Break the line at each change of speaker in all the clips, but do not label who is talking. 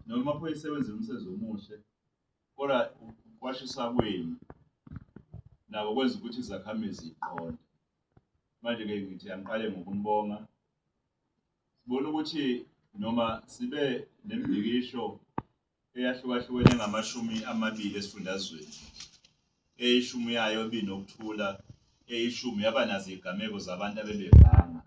noma amaphoyisa wenza umsebenzi omuhle, kodwa kwashisa kwenu nabo kwenza ukuthi izakhamizi ziqonde. Manje-ke ngithi angiqale ngokunibonga. Sibona ukuthi noma sibe nemibhikisho eyahlukahlukene engamashumi 20 esifundazweni, eyishumi yayo ibinokuthula, eyishumi yaba nazo izigameko zabantu abebevanga,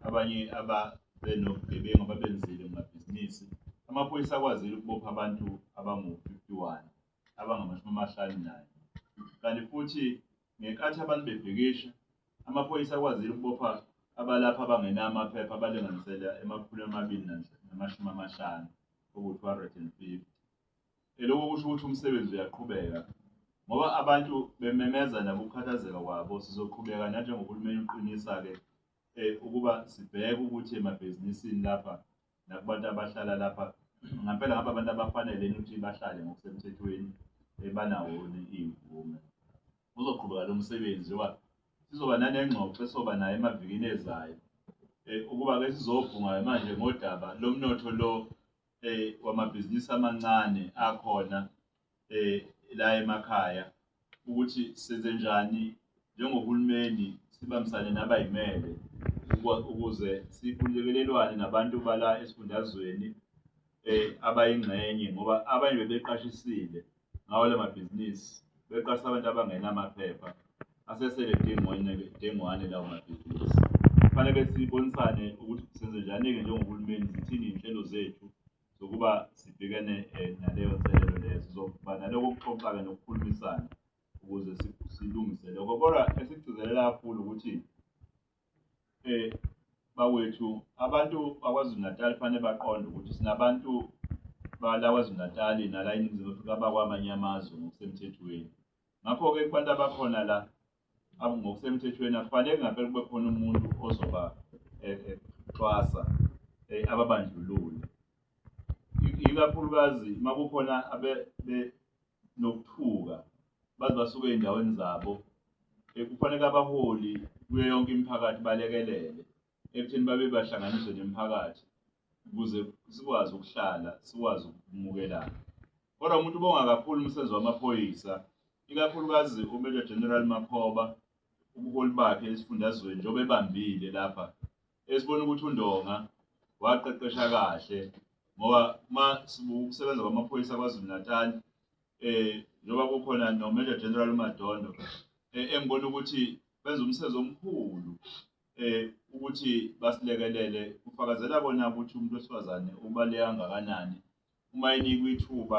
abanye ababenobugebengu ababenzile kumabhizinisi. Amaphoyisa akwazile ukubopha abantu abangu-51 abangama-51, kanti futhi ngenkathi abantu bebhikisha, amaphoyisa akwazile ukubopha abalapha abangenamaphepha abalinganisela 250 oku-250. Lokho kusho ukuthi umsebenzi uyaqhubeka ngoba abantu bememeza nabo ukukhathazeka kwabo. Sizoqhubeka nanjengohulumeni uqinisa-ke ukuba sibheke ukuthi emabhizinisini lapha nakubantu abahlala lapha ngampela ngaba abantu abafanele ukuthi bahlale ngokusemthethweni banawo iy'mvume. Uzoqhubeka lo msebenzi ngoba sizoba nanengxoxo esoba nayo emavikini ezayo ukuba-ke sizobhunga manje ngodaba lomnotho lo wamabhizinisi amancane akhona la emakhaya, ukuthi senze njani njengohulumeni sibambisane nabayimele ukuze sikhululekelelwane nabantu bala esifundazweni abayingxenye, ngoba abanye bebeqashisile ngawo la mabhizinisi, beqashisa abantu abangenamaphepha asesele dengwane lawo mabhizinisi. Kufanele sibonisane ukuthi senze njani-ke njengohulumeni, zithini iy'nhlelo zethu zokuba sibhekane naleyo nselelo leyo. Sizoba naloko kuxoxa-ke nokukhulumisana ukuze silungise lokho, kodwa esikugcizelela kakhulu ukuthi bakwethu abantu bakwaZulu Natal kufanele baqonde ukuthi sinabantu bala KwaZulu Natal nala eNingizimu Afrika abakwamanye amazwe ngokusemthethweni. Ngakho-ke kubantu abakhona la ngokusemthethweni akufanele ngampela kube khona umuntu ozoba cwasa ababandlulule, ikakhulukazi uma kukhona nokuthuka baze basuke ey'ndaweni zabo. Kufanele abaholi kuyo yonke imiphakathi balekelele ekutheni babe bahlanganiswe nemiphakathi ukuze sikwazi ukuhlala, sikwazi ukumukelana. Kodwa umuntu ubonga kakhulu umsebenzi wamaphoyisa, ikakhulukazi uMajor General Makhoba, ubuholi bakhe esifundazweni njengoba ebambile lapha. Esibona ukuthi uNdonga waqeqesha kahle ngoba uma sibuka ukusebenza kwamaphoyisa KwaZulu Natal, njengoba kukhona noMajor General Madondo, engibona ukuthi benza umsebenzi omkhulu ukuthi basilekelele. Kufakazela kona ukuthi umuntu wesifazane ubaluleke kangakanani uma enikwa ithuba